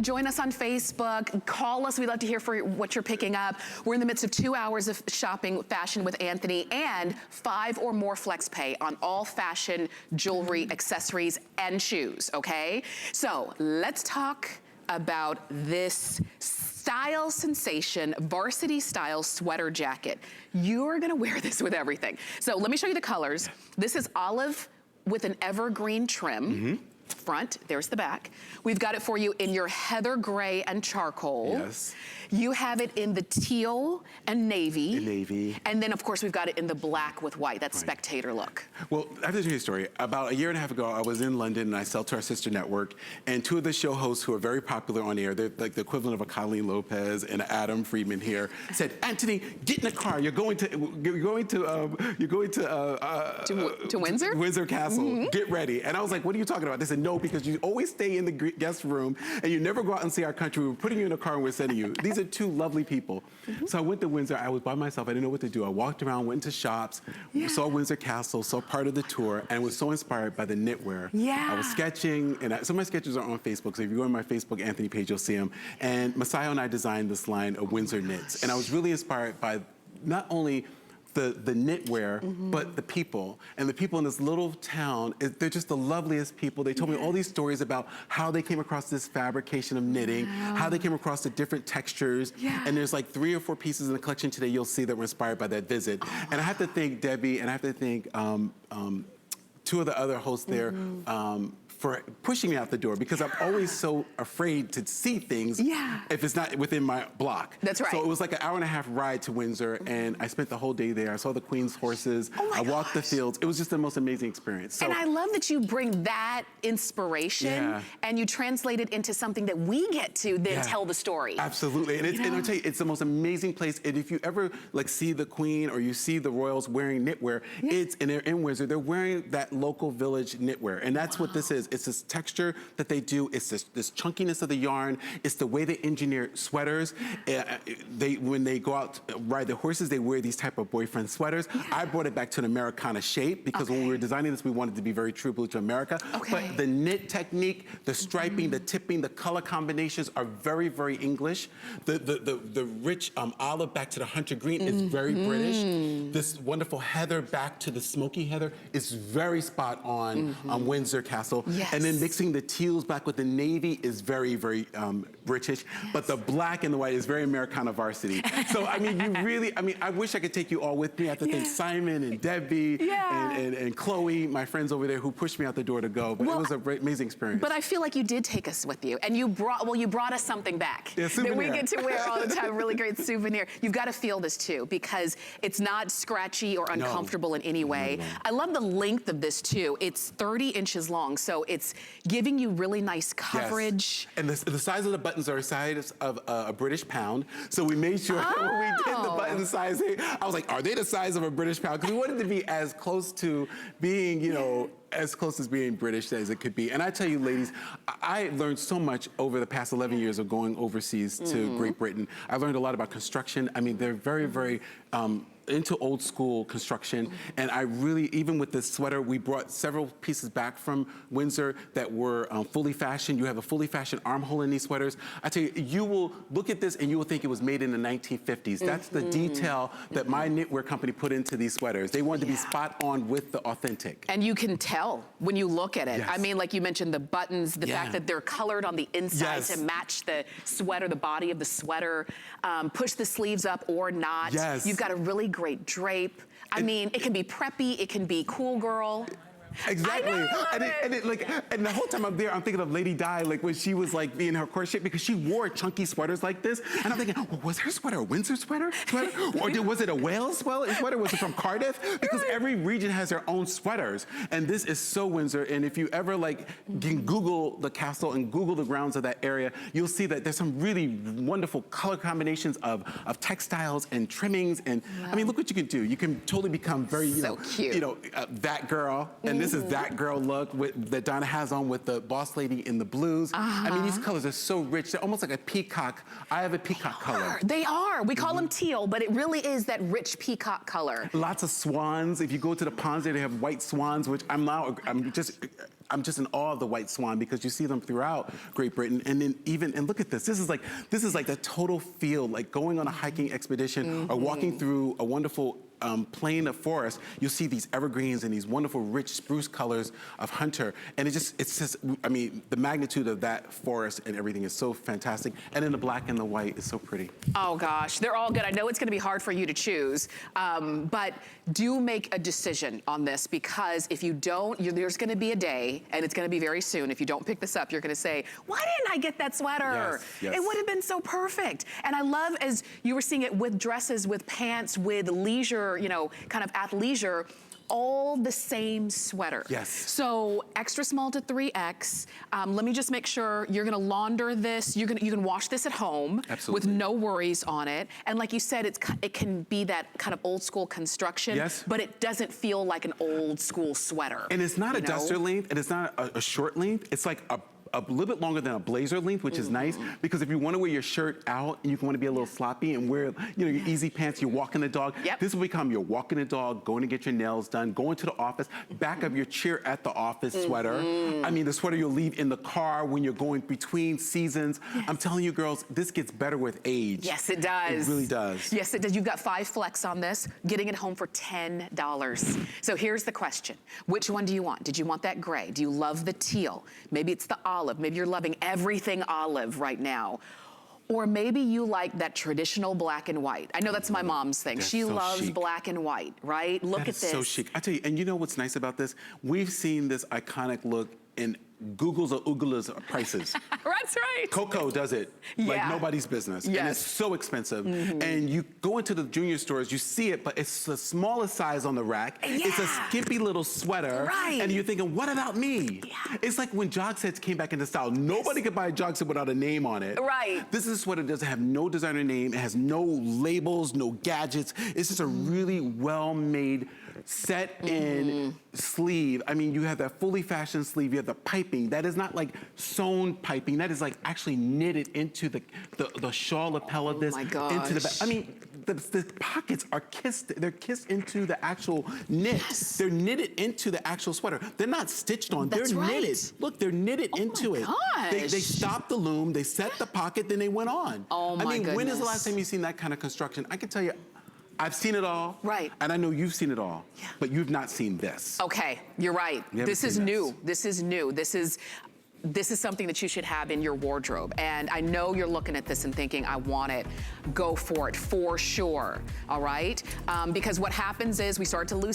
Join us on Facebook, call us, we'd love to hear what you're picking up. We're in the midst of 2 hours of shopping fashion with Anthony and 5 or more flex pay on all fashion, jewelry, accessories, and shoes, okay? So let's talk about this style sensation, VarsityStyle sweater jacket. You're gonna wear this with everything. So let me show you the colors. This is olive with an evergreen trim. Front, there's the back. We've got it for you in your heather gray and charcoal. Yes. You have it in the teal and navy. Navy. And then of course we've got it in the black with white, that spectator look. Well, I have to tell you a story. About a year and a half ago, I was in London and I sell to our sister network, and 2 of the show hosts who are very popular on air, they're like the equivalent of a Colleen Lopez and Adam Friedman here, said, Anthony, get in the car. You're going to Windsor? Windsor Castle. Get ready. And I was like, what are you talking about? They said, no, because you always stay in the guest room and you never go out and see our country. We're putting you in a car and we're sending you. These are 2 lovely people. So I went to Windsor. I was by myself. I didn't know what to do. I walked around, went into shops, saw Windsor Castle, saw part of the tour, and was so inspired by the knitwear. I was sketching, and some of my sketches are on Facebook, so if you go on my Facebook Anthony page, you'll see them. And Masaya and I designed this line of Windsor knits. And I was really inspired by not only the knitwear, but the people. And the people in this little town, they're just the loveliest people. They told me all these stories about how they came across this fabrication of knitting, how they came across the different textures. And there's like 3 or 4 pieces in the collection today you'll see that were inspired by that visit. And I have to thank Debbie, and I have to thank 2 of the other hosts there, for pushing me out the door, because I'm always so afraid to see things if it's not within my block. That's right. So it was like an hour-and-a-half ride to Windsor, and I spent the whole day there. I saw the Queen's horses. I walked the fields. It was just the most amazing experience. So, and I love that you bring that inspiration and you translate it into something that we get to then tell the story. Absolutely. And, and I'll tell you, it's the most amazing place. And if you ever like see the Queen or you see the royals wearing knitwear, and they're in Windsor, they're wearing that local village knitwear. And that's what this is. It's this texture that they do. It's this chunkiness of the yarn. It's the way they engineer sweaters. When they go out ride the horses, they wear these type of boyfriend sweaters. I brought it back to an Americana shape because when we were designing this, we wanted to be very true blue to America. But the knit technique, the striping, the tipping, the color combinations are very, very English. The rich olive back to the hunter green is very British. This wonderful heather back to the smoky heather is very spot on Windsor Castle. And then mixing the teals back with the navy is very, very British. But the black and the white is very Americana varsity. So, I mean, you really, I mean, I wish I could take you all with me. I have to thank Simon and Debbie and Chloe, my friends over there, who pushed me out the door to go. But it was an amazing experience. But I feel like you did take us with you. And you brought, well, you brought us something back. That we get to wear all the time. Really great souvenir. You've got to feel this too, because it's not scratchy or uncomfortable in any way. I love the length of this too. It's 30 inches long, so it's giving you really nice coverage. And the size of the buttons are the size of a British pound. So we made sure that when we did the button sizing, I was like, are they the size of a British pound? Because we wanted to be as close to being, you know, as close as being British as it could be. And I tell you, ladies, I learned so much over the past 11 years of going overseas to Great Britain. I learned a lot about construction. I mean, they're very, very into old school construction. And I really, even with this sweater, we brought several pieces back from Windsor that were fully fashioned. You have a fully fashioned armhole in these sweaters. I tell you, you will look at this and you will think it was made in the 1950s. That's the detail that my knitwear company put into these sweaters. They wanted to be spot on with the authentic. And you can tell when you look at it. I mean, like you mentioned, the buttons, the fact that they're colored on the inside to match the sweater, the body of the sweater, push the sleeves up or not. You've got a really great drape. I mean, it can be preppy, it can be cool girl. Exactly. And the whole time I'm there, I'm thinking of Lady Di, like when she was like being her courtship, because she wore chunky sweaters like this. And I'm thinking, well, was her sweater a Windsor sweater? Or was it a Wales sweater? Was it from Cardiff? Because every region has their own sweaters. And this is so Windsor. And if you ever like can Google the castle and Google the grounds of that area, you'll see that there's some really wonderful color combinations of textiles and trimmings. And I mean, look what you can do. You can totally become very, that girl. And this is that girl look that Donna has on with the boss lady in the blues. I mean, these colors are so rich. They're almost like a peacock. I have a peacock color. They are. We call them teal, but it really is that rich peacock color. Lots of swans. If you go to the ponds there, they have white swans, which I'm just I'm just in awe of the white swan because you see them throughout Great Britain. And then and look at this. This is like the total feel, like going on a hiking expedition or walking through a wonderful plain of forest. You'll see these evergreens and these wonderful rich spruce colors of Hunter. And it's just, I mean, the magnitude of that forest and everything is so fantastic. And then the black and the white is so pretty. Oh gosh, they're all good. I know it's gonna be hard for you to choose, but do make a decision on this, because if you don't, there's gonna be a day, and it's gonna be very soon, if you don't pick this up, you're gonna say, why didn't I get that sweater? Yes, yes. It would have been so perfect. And I love, as you were seeing it with dresses, with pants, with leisure, you know, kind of athleisure, all the same sweater. Yes. So extra small to 3X. Let me just make sure you're gonna launder this. You can wash this at home. Absolutely. With no worries on it. And like you said, it can be that kind of old school construction. Yes. But it doesn't feel like an old school sweater. And it's not a duster length, and it's not a short length. It's like a little bit longer than a blazer length, which is nice, because if you want to wear your shirt out and you want to be a little sloppy and wear, you know, your easy pants, you're walking the dog, this will become your walking the dog, going to get your nails done, going to the office, back of your chair at the office sweater. I mean, the sweater you'll leave in the car when you're going between seasons. I'm telling you, girls, this gets better with age. Yes, it does. It really does. Yes, it does. You've got 5 flex on this, getting it home for $10. So here's the question. Which one do you want? Did you want that gray? Do you love the teal? Maybe it's the olive. Maybe you're loving everything olive right now. Or maybe you like that traditional black and white. I know that's my mom's thing. She loves chic. Black and white, right? Look at this. So chic. I tell you, and you know what's nice about this? We've seen this iconic look in Google's or Oogla's prices. That's right. Coco does it like nobody's business. Yes. And it's so expensive. And you go into the junior stores, you see it, but it's the smallest size on the rack. It's a skimpy little sweater. Right. And you're thinking, what about me? It's like when jog sets came back into style. Nobody could buy a jog set without a name on it. Right. This is a sweater that doesn't have no designer name. It has no labels, no gadgets. It's just a really well-made set in sleeve. I mean, you have that fully fashioned sleeve, you have the piping. That is not like sewn piping, that is like actually knitted into the shawl lapel of this. Oh my gosh. Into the back. I mean, the pockets are they're kissed into the actual knit. They're knitted into the actual sweater. They're not stitched on, they're knitted. Look, they're knitted into it. They stopped the loom, they set the pocket, then they went on. Oh my goodness. When is the last time you've seen that kind of construction? I can tell you, I've seen it all. Right. And I know you've seen it all. Yeah. But you've not seen this. Okay, you're right. This is new. This is new. This is something that you should have in your wardrobe. And I know you're looking at this and thinking, I want it. Go for it, for sure, all right? Because what happens is we start to lose